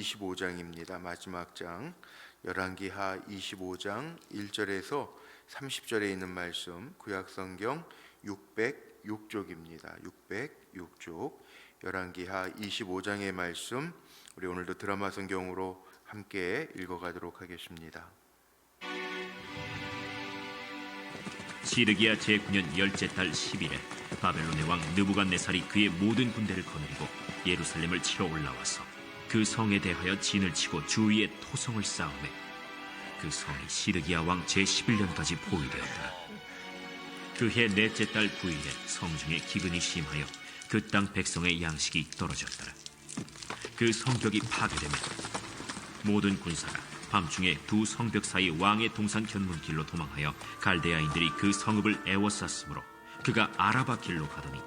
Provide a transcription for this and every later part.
25장입니다. 마지막 장 열왕기하 25장 1절에서 30절에 있는 말씀, 구약성경 606쪽입니다. 606쪽 열왕기하 25장의 말씀, 우리 오늘도 드라마 성경으로 함께 읽어가도록 하겠습니다. 시드기야 제9년 10째 달 10일에 바벨론의 왕 느부갓네살이 그의 모든 군대를 거느리고 예루살렘을 치러 올라와서 그 성에 대하여 진을 치고 주위에 토성을 쌓으매 그 성이 시드기야 왕 제11년까지 포위되었더라. 그해 넷째 달 9일에 성중에 기근이 심하여 그 땅 백성의 양식이 떨어졌더라. 그 성벽이 파괴되며 모든 군사가 밤중에 두 성벽 사이 왕의 동산 견문길로 도망하여 갈대아인들이 그 성읍을 에워쌌으므로 그가 아라바 길로 가더니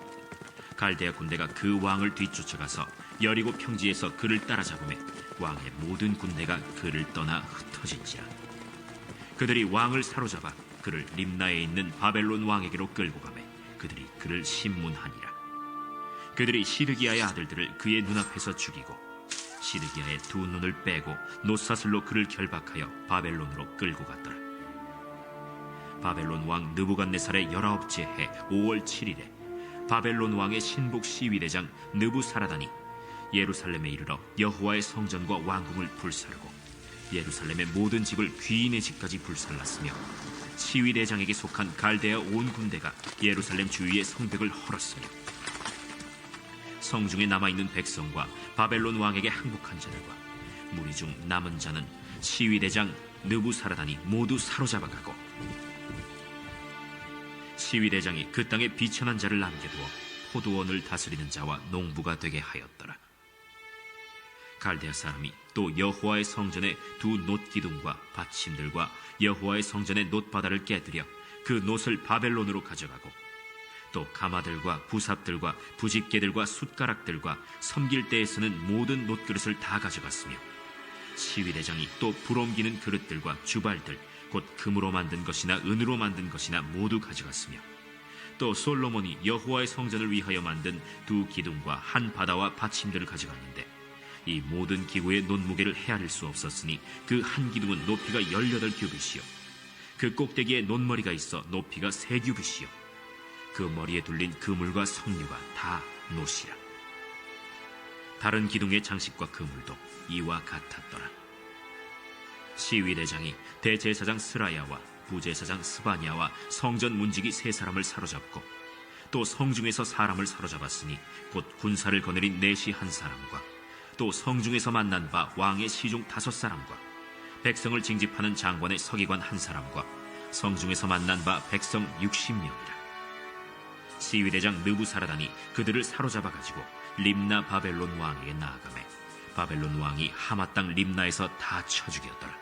갈대아 군대가 그 왕을 뒤쫓아가서 여리고 평지에서 그를 따라잡으매 왕의 모든 군대가 그를 떠나 흩어진지라. 그들이 왕을 사로잡아 그를 림나에 있는 바벨론 왕에게로 끌고 가매 그들이 그를 신문하니라. 그들이 시드기야의 아들들을 그의 눈앞에서 죽이고 시드기야의 두 눈을 빼고 놋사슬로 그를 결박하여 바벨론으로 끌고 갔더라. 바벨론 왕 느부갓네살의 19째 해 5월 7일에 바벨론 왕의 신복 시위대장 느부사라단이 예루살렘에 이르러 여호와의 성전과 왕궁을 불사르고 예루살렘의 모든 집을 귀인의 집까지 불살랐으며 시위대장에게 속한 갈대아 온 군대가 예루살렘 주위의 성벽을 헐었으며 성중에 남아있는 백성과 바벨론 왕에게 항복한 자들과 무리 중 남은 자는 시위대장 느부사라단이 모두 사로잡아가고 시위대장이 그 땅에 비천한 자를 남겨두어 포도원을 다스리는 자와 농부가 되게 하였더라. 갈대아 사람이 또 여호와의 성전의 두 놋기둥과 받침들과 여호와의 성전의 놋바다를 깨뜨려 그 놋을 바벨론으로 가져가고 또 가마들과 부삽들과 부집개들과 숟가락들과 섬길 때에 쓰는 모든 놋그릇을 다 가져갔으며 시위대장이 또 불옮기는 그릇들과 주발들 곧 금으로 만든 것이나 은으로 만든 것이나 모두 가져갔으며 또 솔로몬이 여호와의 성전을 위하여 만든 두 기둥과 한 바다와 받침들을 가져갔는데 이 모든 기구의 놋무게를 헤아릴 수 없었으니 그 한 기둥은 높이가 18규빗이요 그 꼭대기에 놋머리가 있어 높이가 3규빗이요 그 머리에 둘린 그물과 석류가 다 놋이라. 다른 기둥의 장식과 그물도 이와 같았더라. 시위대장이 대제사장 스라야와 부제사장 스바냐와 성전 문지기 3사람을 사로잡고 또 성중에서 사람을 사로잡았으니 곧 군사를 거느린 내시 1사람과 또 성중에서 만난 바 왕의 시중 5사람과 백성을 징집하는 장관의 서기관 1사람과 성중에서 만난 바 백성 60명이라. 시위대장 느부사라단이 그들을 사로잡아가지고 림나 바벨론 왕에게 나아가매 바벨론 왕이 하마 땅 림나에서 다 쳐 죽였더라.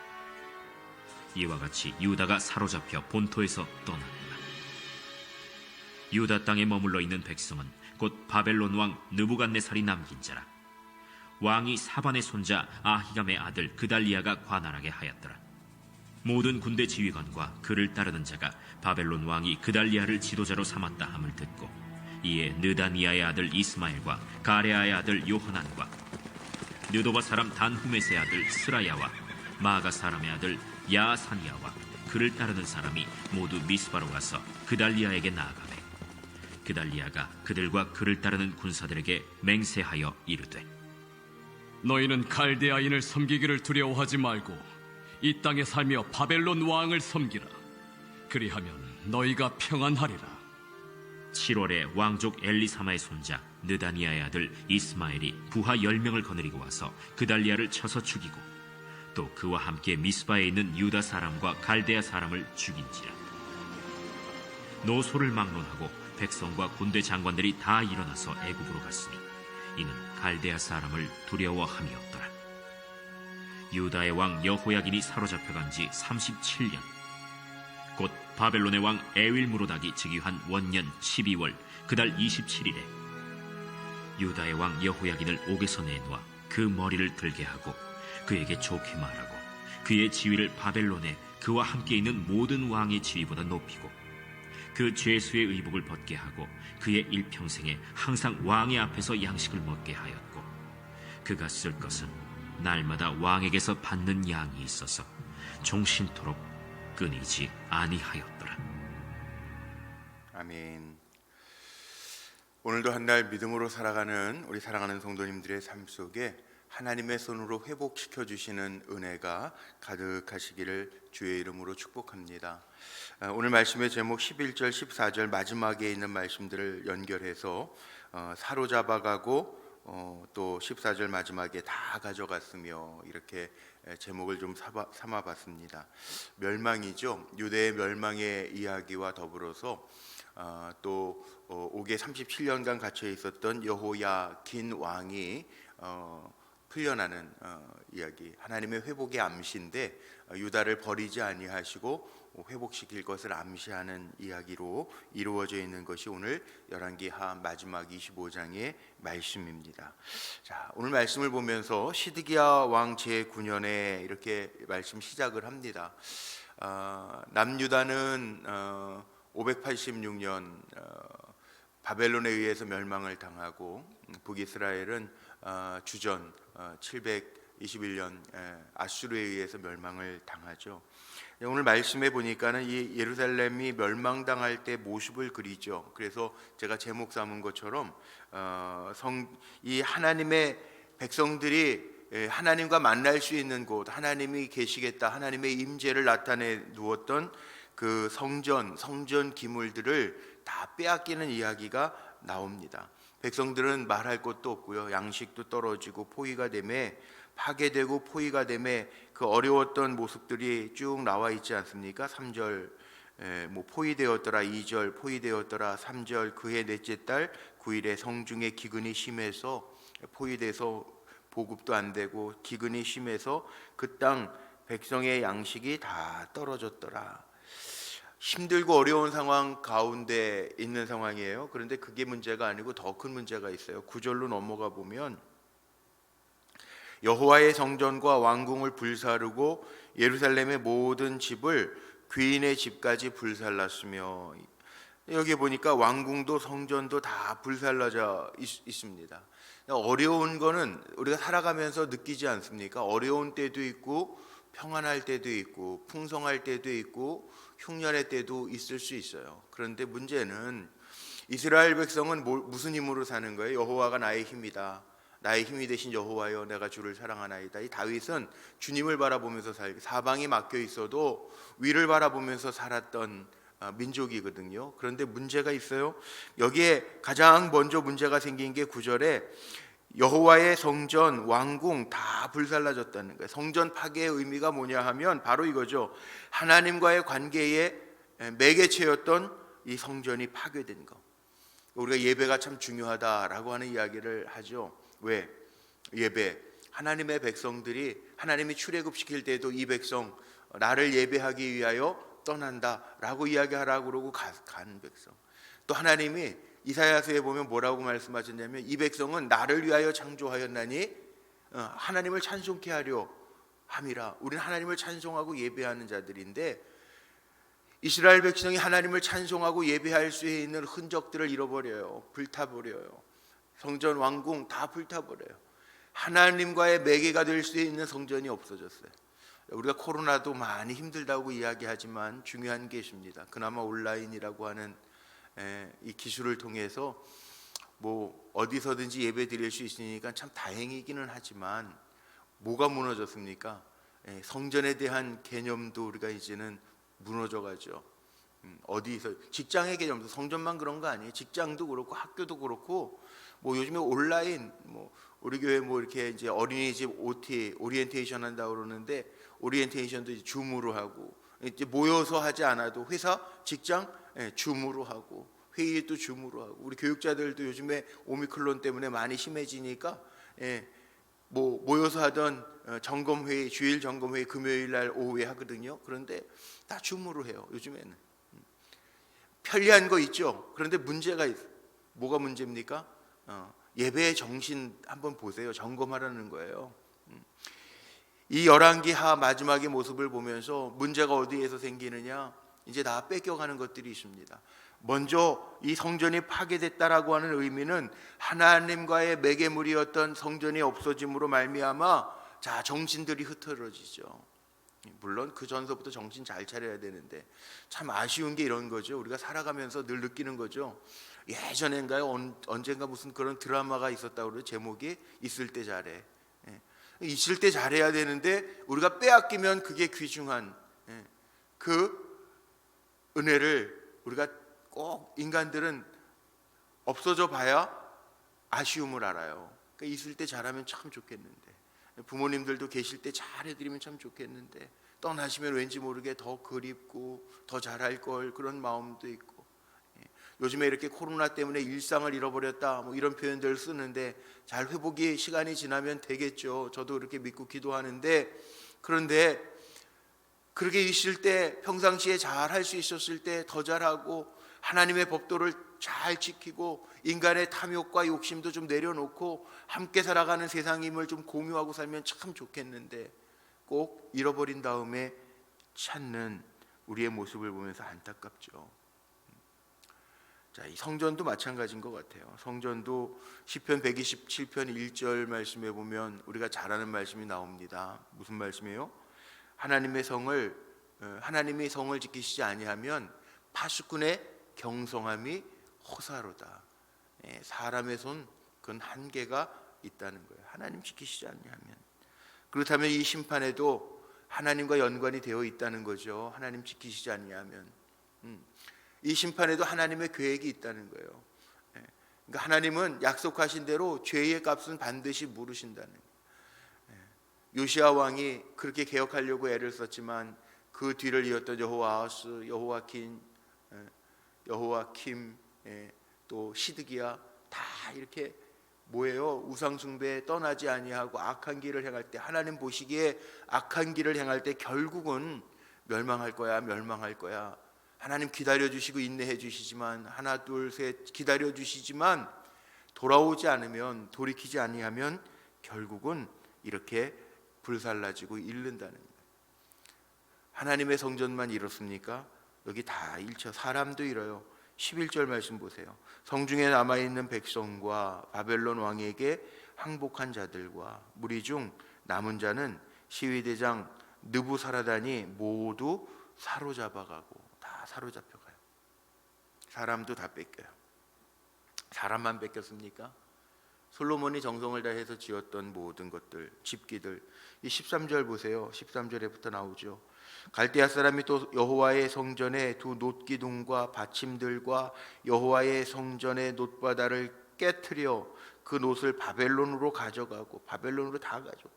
이와 같이 유다가 사로잡혀 본토에서 떠났더라. 유다 땅에 머물러 있는 백성은 곧 바벨론 왕 느부갓네살이 남긴 자라. 왕이 사반의 손자 아히감의 아들 그달리아가 관할하게 하였더라. 모든 군대 지휘관과 그를 따르는 자가 바벨론 왕이 그달리아를 지도자로 삼았다 함을 듣고 이에 느다니아의 아들 이스마엘과 가레아의 아들 요하난과 느도바 사람 단후메스의 아들 스라야와 마가 사람의 아들 야사니아와 그를 따르는 사람이 모두 미스바로 가서 그달리아에게 나아가매 그달리아가 그들과 그를 따르는 군사들에게 맹세하여 이르되 너희는 갈대아인을 섬기기를 두려워하지 말고 이 땅에 살며 바벨론 왕을 섬기라. 그리하면 너희가 평안하리라. 7월에 왕족 엘리사마의 손자 느다니아의 아들 이스마엘이 부하 10명을 거느리고 와서 그달리아를 쳐서 죽이고 또 그와 함께 미스바에 있는 유다 사람과 갈대아 사람을 죽인지라. 노소를 막론하고 백성과 군대 장관들이 다 일어나서 애굽으로 갔으니 이는 갈대아 사람을 두려워함이었더라. 유다의 왕 여호야긴이 사로잡혀간 지 37년 곧 바벨론의 왕 에윌무로닥이 즉위한 원년 12월 그달 27일에 유다의 왕 여호야긴을 옥에서 내놓아 그 머리를 들게 하고 그에게 좋게 말하고 그의 지위를 바벨론에 그와 함께 있는 모든 왕의 지위보다 높이고 그 죄수의 의복을 벗게 하고 그의 일평생에 항상 왕의 앞에서 양식을 먹게 하였고 그가 쓸 것은 날마다 왕에게서 받는 양이 있어서 종신토록 끊이지 아니하였더라. 아멘. 오늘도 한 날 믿음으로 살아가는 우리 사랑하는 성도님들의 삶 속에 하나님의 손으로 회복시켜 주시는 은혜가 가득하시기를 주의 이름으로 축복합니다. 오늘 말씀의 제목 11절 14절 마지막에 있는 말씀들을 연결해서 사로잡아가고 또 14절 마지막에 다 가져갔으며 이렇게 제목을 좀 삼아봤습니다. 멸망이죠. 유대의 멸망의 이야기와 더불어서 또 옥에 37년간 갇혀 있었던 여호야긴 왕이 풀려나는 이야기, 하나님의 회복의 암시인데 유다를 버리지 아니하시고 회복시킬 것을 암시하는 이야기로 이루어져 있는 것이 오늘 열왕기하 마지막 25장의 말씀입니다. 자, 오늘 말씀을 보면서 시드기야 왕 제9년에 이렇게 말씀 시작을 합니다. 남유다는 586년 바벨론에 의해서 멸망을 당하고 북이스라엘은 주전 721년 아수르에 의해서 멸망을 당하죠. 오늘 말씀에 보니까는 이 예루살렘이 멸망당할 때 모습을 그리죠. 그래서 제가 제목 삼은 것처럼 이 하나님의 백성들이 하나님과 만날 수 있는 곳, 하나님이 계시겠다, 하나님의 임재를 나타내 두었던 그 성전 기물들을 다 빼앗기는 이야기가 나옵니다. 백성들은 말할 것도 없고요, 양식도 떨어지고 포위가 되매 파괴되고 포위가 되매 그 어려웠던 모습들이 쭉 나와 있지 않습니까? 3절 포위되었더라, 2절 포위되었더라, 3절 그해 넷째 달 9일에 성중에 기근이 심해서 포위돼서 보급도 안 되고 기근이 심해서 그 땅 백성의 양식이 다 떨어졌더라. 힘들고 어려운 상황 가운데 있는 상황이에요. 그런데 그게 문제가 아니고 더 큰 문제가 있어요. 9절로 넘어가 보면 여호와의 성전과 왕궁을 불사르고 예루살렘의 모든 집을 귀인의 집까지 불살랐으며, 여기 보니까 왕궁도 성전도 다 불살라져 있습니다. 어려운 거는 우리가 살아가면서 느끼지 않습니까? 어려운 때도 있고 평안할 때도 있고 풍성할 때도 있고 흉년의 때도 있을 수 있어요. 그런데 문제는 이스라엘 백성은 무슨 힘으로 사는 거예요? 여호와가 나의 힘이다. 나의 힘이 되신 여호와여, 내가 주를 사랑하나이다. 이 다윗은 주님을 바라보면서 살기, 사방이 막혀 있어도 위를 바라보면서 살았던 민족이거든요. 그런데 문제가 있어요. 여기에 가장 먼저 문제가 생긴 게 9절에 여호와의 성전, 왕궁 다 불살라졌다는 거예요. 성전 파괴의 의미가 뭐냐 하면 바로 이거죠. 하나님과의 관계에 매개체였던 이 성전이 파괴된 거. 우리가 예배가 참 중요하다라고 하는 이야기를 하죠. 왜? 예배, 하나님의 백성들이 하나님이 출애굽시킬 때도 이 백성 나를 예배하기 위하여 떠난다라고 이야기하라고 그러고 간 백성. 또 하나님이 이사야서에 보면 뭐라고 말씀하셨냐면 이 백성은 나를 위하여 창조하였나니 하나님을 찬송케 하려 함이라. 우리는 하나님을 찬송하고 예배하는 자들인데 이스라엘 백성이 하나님을 찬송하고 예배할 수 있는 흔적들을 잃어버려요. 불타버려요. 성전 왕궁 다 불타버려요. 하나님과의 매개가 될 수 있는 성전이 없어졌어요. 우리가 코로나도 많이 힘들다고 이야기하지만 중요한 게 있습니다. 그나마 온라인이라고 하는 이 기술을 통해서 뭐 어디서든지 예배 드릴 수 있으니까 참 다행이기는 하지만 뭐가 무너졌습니까? 성전에 대한 개념도 우리가 이제는 무너져가죠. 어디서 직장의 개념도 성전만 그런 거 아니에요. 직장도 그렇고 학교도 그렇고 뭐 요즘에 온라인 우리 교회 이렇게 이제 어린이집 OT 오리엔테이션 한다고 그러는데 오리엔테이션도 이제 줌으로 하고 이제 모여서 하지 않아도 회사 직장 줌으로 하고 회의도 줌으로 하고 우리 교육자들도 요즘에 오미크론 때문에 많이 심해지니까 모여서 하던 점검회의 주일 점검회의 금요일 날 오후에 하거든요. 그런데 다 줌으로 해요. 요즘에는 편리한 거 있죠. 그런데 문제가 뭐가 문제입니까? 예배의 정신 한번 보세요. 점검하라는 거예요. 이 열왕기하 마지막의 모습을 보면서 문제가 어디에서 생기느냐? 이제 다 뺏겨가는 것들이 있습니다. 먼저 이 성전이 파괴됐다라고 하는 의미는 하나님과의 매개물이었던 성전이 없어짐으로 말미암아 자, 정신들이 흐트러지죠. 물론 그 전서부터 정신 잘 차려야 되는데 참 아쉬운 게 이런 거죠. 우리가 살아가면서 늘 느끼는 거죠. 예전엔가요, 언젠가 무슨 그런 드라마가 있었다고 그래요. 제목이 있을 때 잘해. 있을 때 잘해야 되는데 우리가 빼앗기면 그게 귀중한 그 은혜를 우리가 꼭 인간들은 없어져 봐야 아쉬움을 알아요. 그러니까 있을 때 잘하면 참 좋겠는데, 부모님들도 계실 때 잘해드리면 참 좋겠는데 떠나시면 왠지 모르게 더 그립고 더 잘할 걸 그런 마음도 있고, 요즘에 이렇게 코로나 때문에 일상을 잃어버렸다 뭐 이런 표현들을 쓰는데 잘 회복이 시간이 지나면 되겠죠. 저도 그렇게 믿고 기도하는데, 그런데 그렇게 있을 때 평상시에 잘 할 수 있었을 때 더 잘하고 하나님의 법도를 잘 지키고 인간의 탐욕과 욕심도 좀 내려놓고 함께 살아가는 세상임을 좀 공유하고 살면 참 좋겠는데 꼭 잃어버린 다음에 찾는 우리의 모습을 보면서 안타깝죠. 자, 이 성전도 마찬가지인 것 같아요. 성전도 시편 127편 1절 말씀에 보면 우리가 잘 아는 말씀이 나옵니다. 무슨 말씀이에요? 하나님이 성을 지키시지 아니하면 파수꾼의 경성함이 호사로다. 사람의 손 그건 한계가 있다는 거예요. 하나님 지키시지 아니하면. 그렇다면 이 심판에도 하나님과 연관이 되어 있다는 거죠. 하나님 지키시지 아니하면. 이 심판에도 하나님의 계획이 있다는 거예요. 그러니까 하나님은 약속하신 대로 죄의 값은 반드시 물으신다는 거예요. 요시야 왕이 그렇게 개혁하려고 애를 썼지만 그 뒤를 이었던 여호아하스, 여호와킴, 또 시드기야 다 이렇게 뭐예요? 우상 숭배에 떠나지 아니하고 악한 길을 행할 때, 하나님 보시기에 악한 길을 행할 때 결국은 멸망할 거야. 하나님 기다려 주시고 인내해 주시지만, 하나 둘 셋 기다려 주시지만 돌아오지 않으면, 돌이키지 아니하면 결국은 이렇게 불살라지고 잃는다는 거예요. 하나님의 성전만 이렇습니까? 여기 다 잃죠. 사람도 잃어요. 11절 말씀 보세요. 성중에 남아있는 백성과 바벨론 왕에게 항복한 자들과 무리 중 남은 자는 시위대장 느부사라단이 모두 사로잡아가고, 다 사로잡혀가요. 사람도 다 뺏겨요. 사람만 뺏겼습니까? 솔로몬이 정성을 다해서 지었던 모든 것들, 집기들. 이 13절 보세요. 13절에부터 나오죠. 갈대아 사람이 또 여호와의 성전의 두 놋기둥과 받침들과 여호와의 성전의 놋바다를 깨트려 그 놋을 바벨론으로 가져가고, 바벨론으로 다 가져.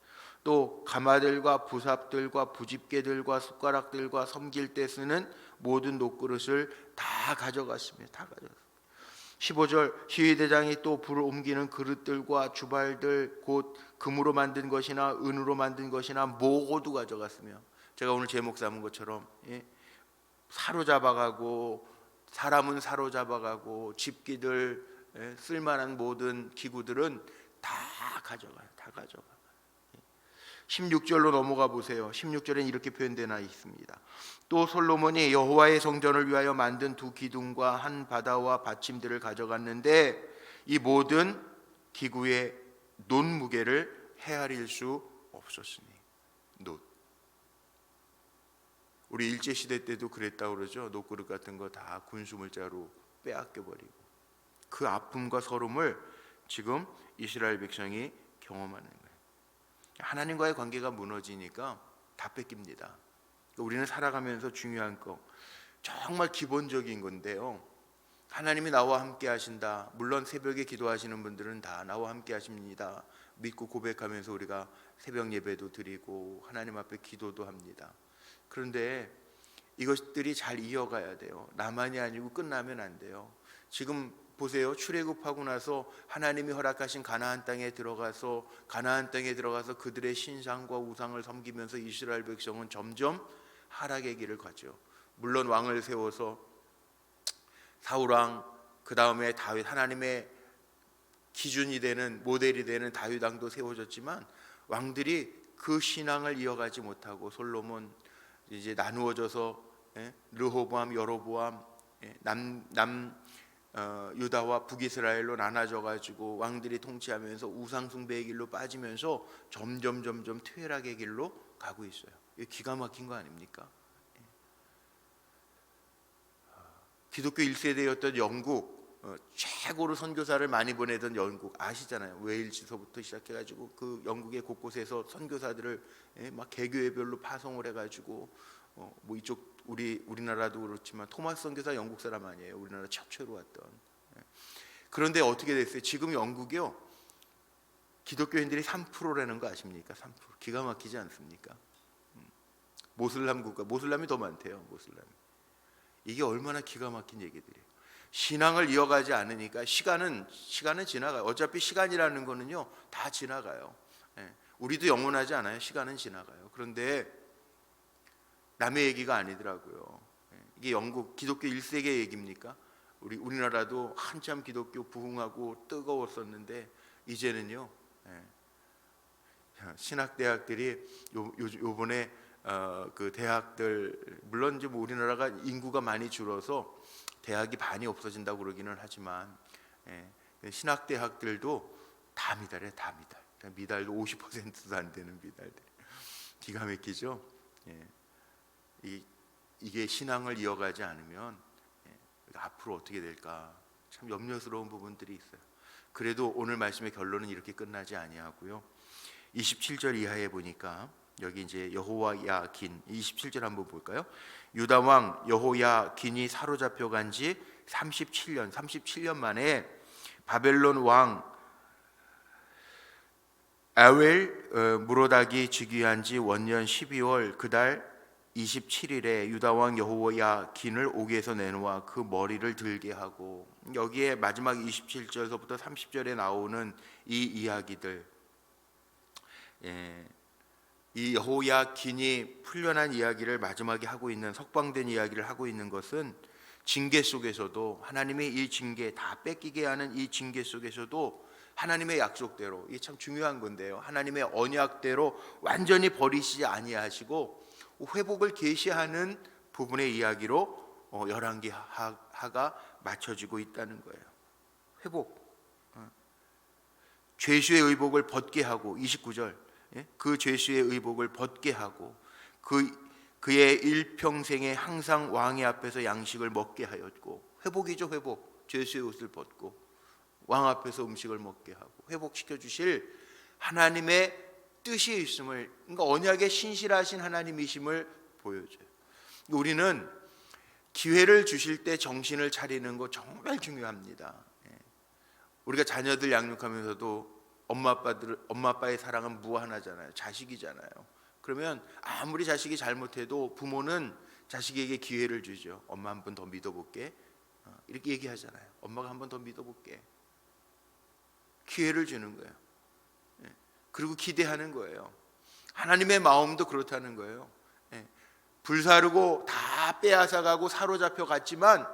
또 가마들과 부삽들과 부집개들과 숟가락들과 섬길 때 쓰는 모든 놋그릇을 다 가져갔습니다. 다 가져갔습니다. 15절, 시위대장이 또 불을 옮기는 그릇들과 주발들 곧 금으로 만든 것이나 은으로 만든 것이나 모두 가져갔으며, 제가 오늘 제목 삼은 것처럼 사로잡아가고, 사람은 사로잡아가고, 집기들, 쓸만한 모든 기구들은 다 가져가요. 다 가져가. 16절로 넘어가 보세요. 16절엔 이렇게 표현되어 있습니다. 또 솔로몬이 여호와의 성전을 위하여 만든 두 기둥과 한 바다와 받침들을 가져갔는데 이 모든 기구의 놋 무게를 헤아릴 수 없었으니. 놋. 우리 일제 시대 때도 그랬다고 그러죠. 놋그릇 같은 거 다 군수물자로 빼앗겨 버리고, 그 아픔과 서름을 지금 이스라엘 백성이 경험하는 거예요. 하나님과의 관계가 무너지니까 다 뺏깁니다. 우리는 살아가면서 중요한 거, 정말 기본적인 건데요. 하나님이 나와 함께 하신다. 물론 새벽에 기도하시는 분들은 다 나와 함께 하십니다. 믿고 고백하면서 우리가 새벽 예배도 드리고 하나님 앞에 기도도 합니다. 그런데 이것들이 잘 이어가야 돼요. 나만이 아니고 끝나면 안 돼요. 지금 보세요. 출애굽하고 나서 하나님이 허락하신 가나안 땅에 들어가서 그들의 신상과 우상을 섬기면서 이스라엘 백성은 점점 하락의 길을 가죠. 물론 왕을 세워서 사울왕, 그 다음에 다윗, 하나님의 기준이 되는, 모델이 되는 다윗 왕도 세워졌지만 왕들이 그 신앙을 이어가지 못하고 솔로몬 이제 나누어져서 르호보암, 여로보암, 유다와 북이스라엘로 나눠져 가지고 왕들이 통치하면서 우상 숭배의 길로 빠지면서 점점 퇴락의 길로 가고 있어요. 이게 기가 막힌 거 아닙니까? 기독교 1세대였던 영국, 최고로 선교사를 많이 보내던 영국 아시잖아요. 웨일즈서부터 시작해가지고 그 영국의 곳곳에서 선교사들을 막 개교회별로 파송을 해가지고 뭐 이쪽 우리나라도 그렇지만 토마스 선교사 영국 사람 아니에요. 우리나라 최초로 왔던. 그런데 어떻게 됐어요? 지금 영국이요, 기독교인들이 3%라는 거 아십니까? 3%. 기가 막히지 않습니까? 모슬람 국가, 모슬람이 더 많대요. 모슬람이. 이게 얼마나 기가 막힌 얘기들이에요. 신앙을 이어가지 않으니까 시간은 지나가요. 어차피 시간이라는 거는요 다 지나가요. 우리도 영원하지 않아요. 시간은 지나가요. 그런데 남의 얘기가 아니더라고요. 이게 영국 기독교 1세기 얘기입니까? 우리나라도 한참 기독교 부흥하고 뜨거웠었는데 이제는요 신학대학들이 요번에 그 대학들, 물론 이제 뭐 우리나라가 인구가 많이 줄어서 대학이 반이 없어진다고 그러기는 하지만 신학대학들도 다 미달해. 다 미달. 미달도 50%도 안 되는 미달들. 기가 막히죠. 이게 신앙을 이어가지 않으면 앞으로 어떻게 될까 참 염려스러운 부분들이 있어요. 그래도 오늘 말씀의 결론은 이렇게 끝나지 아니하고요. 27절 이하에 보니까 여기 이제 여호야긴 27절 한번 볼까요? 유다 왕 여호야긴이 사로잡혀 간 지 37년 만에 바벨론 왕 아웰 무로닥이 즉위한 지 원년 12월 그달 27일에 유다 왕 여호야긴을 옥에서 내놓아 그 머리를 들게 하고, 여기에 마지막 27절서부터 30절에 나오는 이 이야기들, 이 여호야긴이 풀려난 이야기를 마지막에 하고 있는, 석방된 이야기를 하고 있는 것은 징계 속에서도 하나님의 이 징계, 다 뺏기게 하는 이 징계 속에서도 하나님의 약속대로, 이게 참 중요한 건데요, 하나님의 언약대로 완전히 버리시지 아니하시고 회복을 계시하는 부분의 이야기로 열왕기하가 맞춰지고 있다는 거예요. 회복, 죄수의 의복을 벗게 하고, 29절, 그 죄수의 의복을 벗게 하고 그의 일평생에 항상 왕의 앞에서 양식을 먹게 하였고, 회복이죠. 회복. 죄수의 옷을 벗고 왕 앞에서 음식을 먹게 하고 회복시켜 주실 하나님의 뜻이 있음을, 그러니까 언약에 신실하신 하나님이심을 보여줘요. 우리는 기회를 주실 때 정신을 차리는 거 정말 중요합니다. 우리가 자녀들 양육하면서도 엄마 아빠의 사랑은 무한하잖아요. 자식이잖아요. 그러면 아무리 자식이 잘못해도 부모는 자식에게 기회를 주죠. 엄마 한 번 더 믿어볼게. 이렇게 얘기하잖아요. 엄마가 한 번 더 믿어볼게. 기회를 주는 거예요. 그리고 기대하는 거예요. 하나님의 마음도 그렇다는 거예요. 불사르고 다 빼앗아가고 사로잡혀 갔지만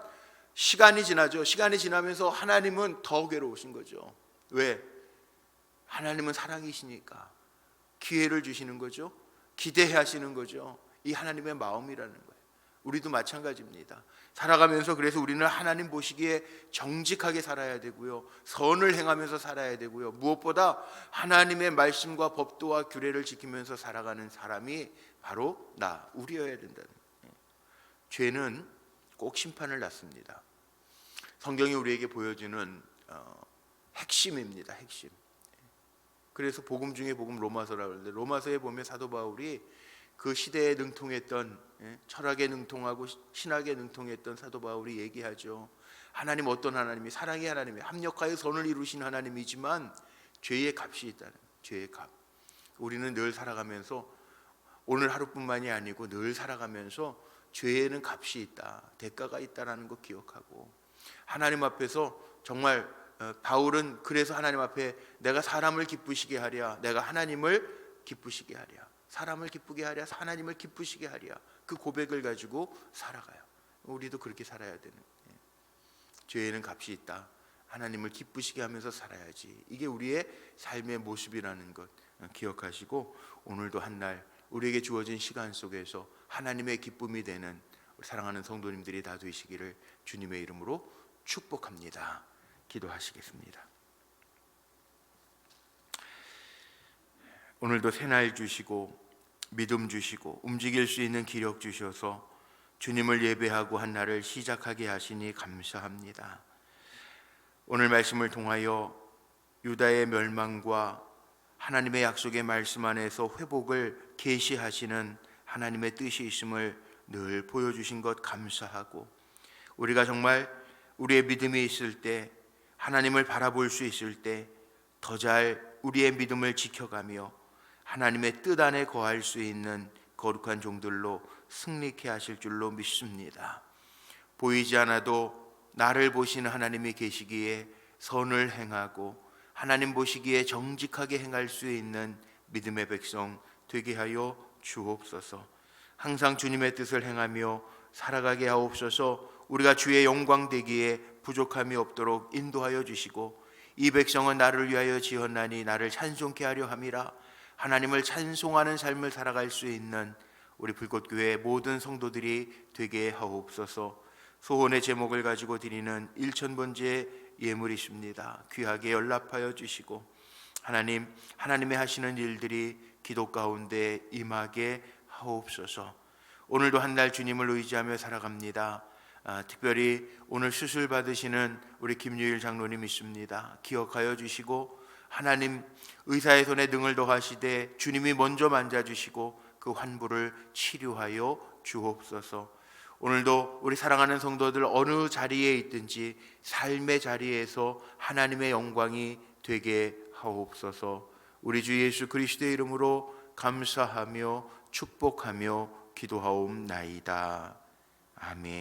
시간이 지나죠. 시간이 지나면서 하나님은 더 괴로우신 거죠. 왜? 하나님은 사랑이시니까 기회를 주시는 거죠. 기대하시는 거죠. 이 하나님의 마음이라는 거예요. 우리도 마찬가지입니다. 살아가면서 그래서 우리는 하나님 보시기에 정직하게 살아야 되고요, 선을 행하면서 살아야 되고요, 무엇보다 하나님의 말씀과 법도와 규례를 지키면서 살아가는 사람이 바로 우리여야 된다는 거예요. 죄는 꼭 심판을 낳습니다. 성경이 우리에게 보여주는 핵심입니다. 핵심. 그래서 복음 중에 복음 로마서라고 하는데, 로마서에 보면 사도 바울이 그 시대에 능통했던, 철학에 능통하고 신학에 능통했던 사도 바울이 얘기하죠. 하나님, 어떤 하나님이, 사랑의 하나님이, 합력하여 선을 이루신 하나님이지만 죄의 값이 있다는, 죄의 값. 우리는 늘 살아가면서, 오늘 하루뿐만이 아니고 늘 살아가면서 죄에는 값이 있다, 대가가 있다라는 거 기억하고, 하나님 앞에서 정말 바울은 그래서 하나님 앞에 내가 사람을 기쁘시게 하랴, 내가 하나님을 기쁘시게 하랴, 사람을 기쁘게 하랴, 하나님을 기쁘시게 하랴, 그 고백을 가지고 살아가요. 우리도 그렇게 살아야 되는 거예요. 죄에는 값이 있다, 하나님을 기쁘시게 하면서 살아야지. 이게 우리의 삶의 모습이라는 것 기억하시고, 오늘도 한날 우리에게 주어진 시간 속에서 하나님의 기쁨이 되는 사랑하는 성도님들이 다 되시기를 주님의 이름으로 축복합니다. 기도하시겠습니다. 오늘도 새날 주시고 믿음 주시고 움직일 수 있는 기력 주셔서 주님을 예배하고 한 날을 시작하게 하시니 감사합니다. 오늘 말씀을 통하여 유다의 멸망과 하나님의 약속의 말씀 안에서 회복을 계시하시는 하나님의 뜻이 있음을 늘 보여주신 것 감사하고, 우리가 정말 우리의 믿음이 있을 때, 하나님을 바라볼 수 있을 때 더 잘 우리의 믿음을 지켜가며 하나님의 뜻 안에 거할 수 있는 거룩한 종들로 승리케 하실 줄로 믿습니다. 보이지 않아도 나를 보시는 하나님이 계시기에 선을 행하고 하나님 보시기에 정직하게 행할 수 있는 믿음의 백성 되게 하여 주옵소서. 항상 주님의 뜻을 행하며 살아가게 하옵소서. 우리가 주의 영광 되기에 부족함이 없도록 인도하여 주시고, 이 백성은 나를 위하여 지었나니 나를 찬송케 하려 함이라. 하나님을 찬송하는 삶을 살아갈 수 있는 우리 불꽃교회 모든 성도들이 되게 하옵소서. 소원의 제목을 가지고 드리는 1000번째 예물이십니다. 귀하게 연락하여 주시고 하나님의 하시는 일들이 기도 가운데 임하게 하옵소서. 오늘도 한 날 주님을 의지하며 살아갑니다. 특별히 오늘 수술 받으시는 우리 김유일 장로님 있습니다. 기억하여 주시고 하나님 의사의 손에 등을 더하시되 주님이 먼저 만져주시고 그 환부를 치료하여 주옵소서. 오늘도 우리 사랑하는 성도들 어느 자리에 있든지 삶의 자리에서 하나님의 영광이 되게 하옵소서. 우리 주 예수 그리스도의 이름으로 감사하며 축복하며 기도하옵나이다. 아멘.